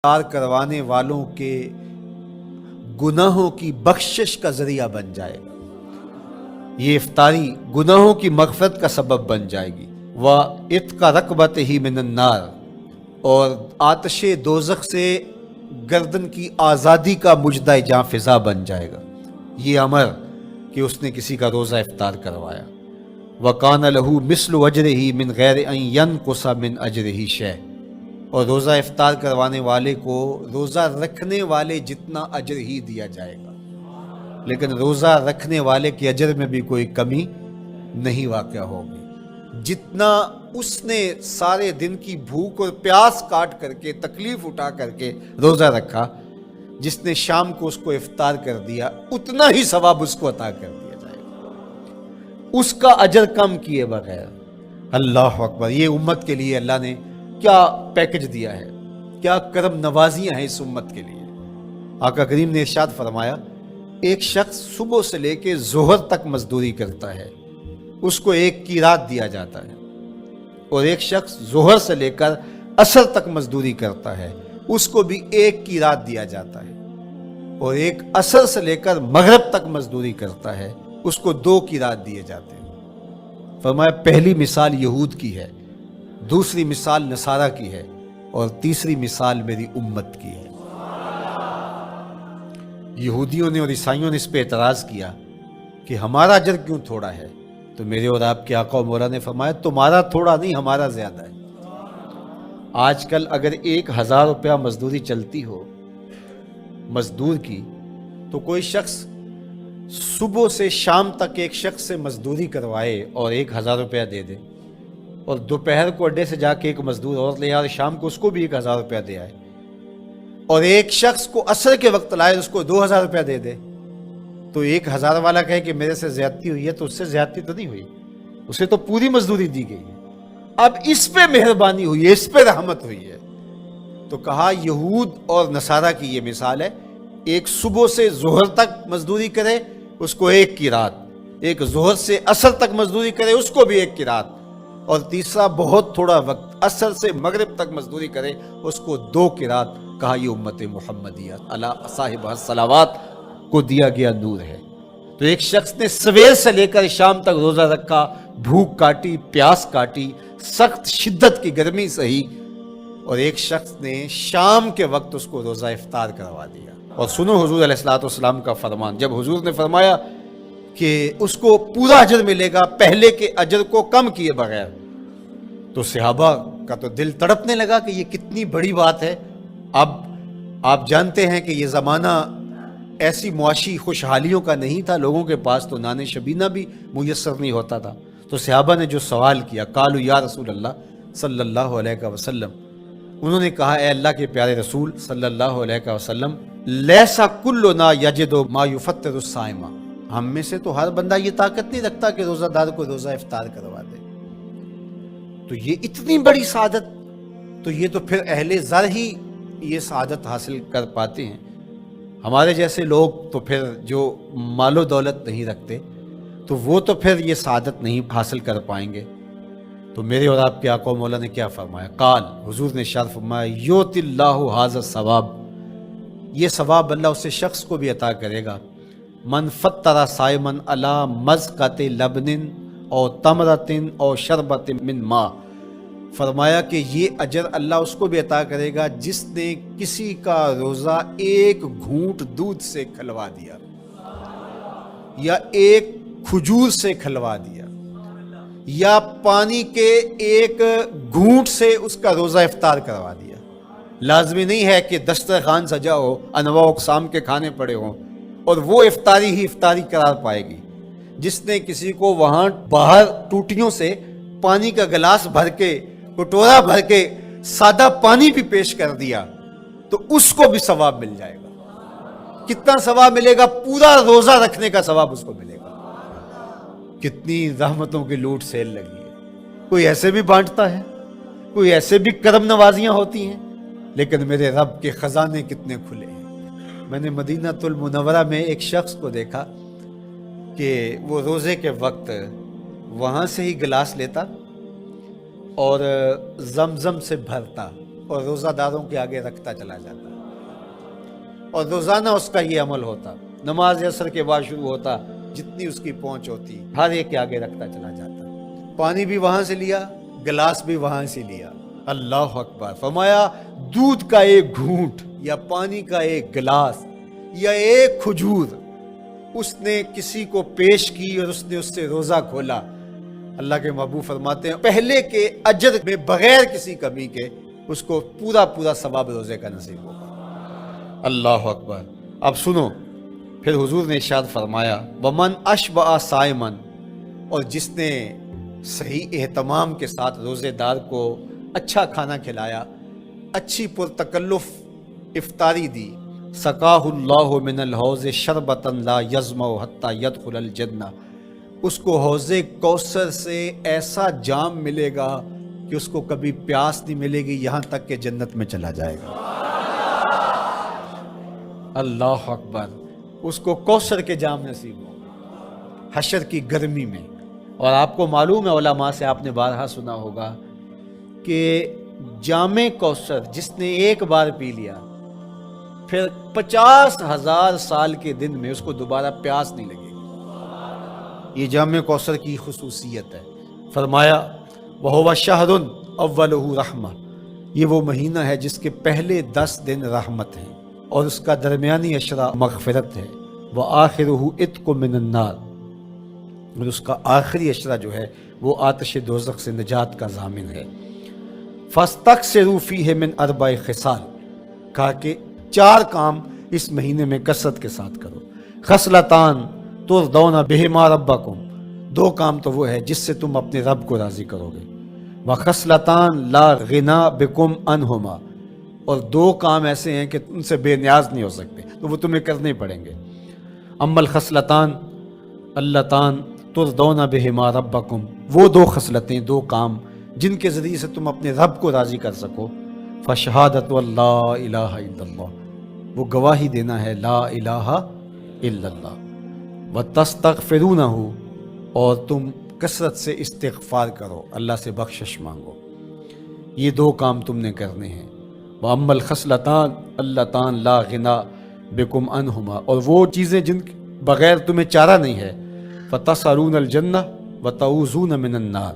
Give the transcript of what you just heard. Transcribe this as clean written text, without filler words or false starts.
افطار کروانے والوں کے گناہوں کی بخشش کا ذریعہ بن جائے گا۔ یہ افطاری گناہوں کی مغفرت کا سبب بن جائے گی۔ وَعِتْقَ رَقْبَتِهِ مِنَ النَّارِ، اور آتش دوزخ سے گردن کی آزادی کا مجدہ جاں فضا بن جائے گا یہ امر کہ اس نے کسی کا روزہ افطار کروایا۔ وَقَانَ لَهُ مِثْلُ أَجْرِهِ مِنْ غَيْرِ أَنْ يَنْقُصَ مِنْ أَجْرِهِ شَيْءٌ، اور روزہ افطار کروانے والے کو روزہ رکھنے والے جتنا اجر ہی دیا جائے گا، لیکن روزہ رکھنے والے کے اجر میں بھی کوئی کمی نہیں واقع ہوگی۔ جتنا اس نے سارے دن کی بھوک اور پیاس کاٹ کر کے تکلیف اٹھا کر کے روزہ رکھا، جس نے شام کو اس کو افطار کر دیا، اتنا ہی ثواب اس کو عطا کر دیا جائے گا، اس کا اجر کم کیے بغیر۔ اللہ اکبر! یہ امت کے لیے اللہ نے کیا پیکج دیا ہے، کیا کرم نوازیاں ہیں اس امت کے لیے۔ آقا کریم نے ارشاد فرمایا، ایک شخص صبح سے لے کے ظہر تک مزدوری کرتا ہے، اس کو ایک کی رات دیا جاتا ہے، اور ایک شخص ظہر سے لے کر عصر تک مزدوری کرتا ہے، اس کو بھی ایک کی رات دیا جاتا ہے، اور ایک عصر سے لے کر مغرب تک مزدوری کرتا ہے، اس کو 2 کی رات دیے جاتے ہیں۔ فرمایا پہلی مثال یہود کی ہے، دوسری مثال نصارہ کی ہے، اور تیسری مثال میری امت کی ہے۔ یہودیوں نے اور عیسائیوں نے اس پہ اعتراض کیا کہ ہمارا اجر کیوں تھوڑا ہے، تو میرے اور آپ کے آقا و مولا نے فرمایا تمہارا تھوڑا نہیں، ہمارا زیادہ ہے۔ آج کل اگر 1000 روپیہ مزدوری چلتی ہو مزدور کی، تو کوئی شخص صبح سے شام تک ایک شخص سے مزدوری کروائے اور 1000 روپیہ دے دے، اور دوپہر کو اڈے سے جا کے ایک مزدور اور لے آئے، شام کو اس کو بھی 1000 روپیہ دے آئے، اور ایک شخص کو عصر کے وقت لائے اس کو 2000 روپیہ دے دے، تو 1000 والا کہے کہ میرے سے زیادتی ہوئی ہے، تو اس سے زیادتی تو نہیں ہوئی، اسے تو پوری مزدوری دی گئی ہے، اب اس پہ مہربانی ہوئی ہے، اس پہ رحمت ہوئی ہے۔ تو کہا یہود اور نصارہ کی یہ مثال ہے، ایک صبح سے ظہر تک مزدوری کرے اس کو 1 کی رات، ایک ظہر سے عصر تک مزدوری کرے اس کو بھی 1 کی رات، اور تیسرا بہت تھوڑا وقت عصر سے مغرب تک مزدوری کرے اس کو 2 کی رات۔ کہا یہ امت محمدیہ علی صاحب الصلوات کو دیا گیا نور ہے۔ تو ایک شخص نے سویر سے لے کر شام تک روزہ رکھا، بھوک کاٹی، پیاس کاٹی، سخت شدت کی گرمی سہی، اور ایک شخص نے شام کے وقت اس کو روزہ افطار کروا دیا۔ اور سنو حضور علیہ السلام کا فرمان، جب حضور نے فرمایا کہ اس کو پورا اجر ملے گا پہلے کے اجر کو کم کیے بغیر، تو صحابہ کا تو دل تڑپنے لگا کہ یہ کتنی بڑی بات ہے۔ اب آپ جانتے ہیں کہ یہ زمانہ ایسی معاشی خوشحالیوں کا نہیں تھا، لوگوں کے پاس تو نان شبینہ بھی میسر نہیں ہوتا تھا، تو صحابہ نے جو سوال کیا، قالوا یا رسول اللہ صلی اللہ علیہ وسلم، انہوں نے کہا اے اللہ کے پیارے رسول صلی اللہ علیہ وسلم، لیسا کلنا یجد ما یفطر الصائم، ہم میں سے تو ہر بندہ یہ طاقت نہیں رکھتا کہ روزہ دار کو روزہ افطار کروا دے، تو یہ اتنی بڑی سعادت، تو یہ تو پھر اہل زر ہی یہ سعادت حاصل کر پاتے ہیں، ہمارے جیسے لوگ تو پھر جو مال و دولت نہیں رکھتے تو وہ تو پھر یہ سعادت نہیں حاصل کر پائیں گے۔ تو میرے اور آپ کے آقا و مولا نے کیا فرمایا؟ قال، حضور نے ارشاد فرمایا، یؤتی اللہ ھذا الثواب، یہ ثواب اللہ اسے شخص کو بھی عطا کرے گا، من فطر صائما علی مزقۃ لبن او تمرۃ او شربۃ من ماء، فرمایا کہ یہ اجر اللہ اس کو بھی عطا کرے گا جس نے کسی کا روزہ 1 گھونٹ دودھ سے کھلوا دیا، یا 1 کھجور سے کھلوا دیا، یا پانی کے 1 گھونٹ سے اس کا روزہ افطار کروا دیا۔ لازمی نہیں ہے کہ دسترخوان سجا ہو، انواع اقسام کے کھانے پڑے ہوں، اور وہ افطاری ہی افطاری قرار پائے گی۔ جس نے کسی کو وہاں باہر ٹوٹیوں سے پانی کا گلاس بھر کے، کٹورا بھر کے سادہ پانی بھی پیش کر دیا، تو اس کو بھی ثواب مل جائے گا۔ کتنا ثواب ملے گا؟ پورا روزہ رکھنے کا ثواب اس کو ملے گا۔ کتنی رحمتوں کی لوٹ سیل لگی ہے، کوئی ایسے بھی بانٹتا ہے، کوئی ایسے بھی کرم نوازیاں ہوتی ہیں، لیکن میرے رب کے خزانے کتنے کھلے ہیں۔ میں نے مدینہ المنورہ میں ایک شخص کو دیکھا کہ وہ روزے کے وقت وہاں سے ہی گلاس لیتا اور زمزم سے بھرتا اور روزہ داروں کے آگے رکھتا چلا جاتا، اور روزانہ اس کا یہ عمل ہوتا، نماز عصر کے بعد شروع ہوتا، جتنی اس کی پہنچ ہوتی ہر ایک کے آگے رکھتا چلا جاتا، پانی بھی وہاں سے لیا، گلاس بھی وہاں سے لیا۔ اللہ اکبر، فرمایا دودھ کا ایک گھونٹ یا پانی کا ایک گلاس یا ایک کھجور اس نے کسی کو پیش کی اور اس نے اس سے روزہ کھولا، اللہ کے محبوب فرماتے ہیں پہلے کے اجر میں بغیر کسی کمی کے اس کو پورا ثواب روزے کا نصیب ہوگا۔ اللہ اکبر۔ اب سنو، پھر حضور نے ارشاد فرمایا ومن اشبع صائمن، اور جس نے صحیح اہتمام کے ساتھ روزے دار کو اچھا کھانا کھلایا، اچھی پرتکلف افطاری دی، سقاہ اللہ من الحوض شربتا لا یظمأ حتی یدخل الجنہ، اس کو حوض کوثر سے ایسا جام ملے گا کہ اس کو کبھی پیاس نہیں ملے گی یہاں تک کہ جنت میں چلا جائے گا۔ اللہ اکبر، اس کو کوثر کے جام نصیب ہو حشر کی گرمی میں۔ اور آپ کو معلوم ہے، علماء سے آپ نے بارہا سنا ہوگا کہ جام کوثر جس نے ایک بار پی لیا پھر 50,000 سال کے دن میں اس کو دوبارہ پیاس نہیں لگے گی۔ یہ جام کوثر کی خصوصیت ہے۔ فرمایا وَهُوَ شَهْرٌ أَوَّلُهُ رَحْمَةٌ، یہ وہ مہینہ ہے جس کے پہلے 10 دن رحمت ہیں اور اس کا درمیانی عشرہ مغفرت ہے، وَآخِرُهُ عِتْقٌ مِّنَ النَّارِ، اور اس کا آخری عشرہ جو ہے وہ آتش دوزخ سے نجات کا ضامن ہے۔ فَاسْتَكْثِرُوا فِيهِ مِنْ أَرْبَعِ خِصَالٍ، کہا کہ 4 کام اس مہینے میں کثرت کے ساتھ کرو۔ خصلتان ترضون بہما ربکم، 2 کام تو وہ ہے جس سے تم اپنے رب کو راضی کرو گے۔ وخصلتان لا غنا بکم عنہما، اور 2 کام ایسے ہیں کہ ان سے بے نیاز نہیں ہو سکتے، تو وہ تمہیں کرنے پڑیں گے۔ اما الخصلتان اللتان ترضون بہما ربکم، وہ 2 خصلتیں، 2 کام جن کے ذریعے سے تم اپنے رب کو راضی کر سکو۔ فشہادت اللہ الہ الا اللہ، وہ گواہی دینا ہے لا الہ الا اللہ، وتستغفرونہ، اور تم کثرت سے استغفار کرو، اللہ سے بخشش مانگو۔ یہ 2 کام تم نے کرنے ہیں۔ وَأَمَّا الْخَصْلَتَانِ اللَّتَانِ لَا غِنَىٰ بِكُمْ عَنْهُمَا، اور وہ چیزیں جن بغیر تمہیں چارہ نہیں ہے، فَتَسْأَلُونَ الْجَنَّةَ وَتَعُوذُونَ مِنَ النَّارِ،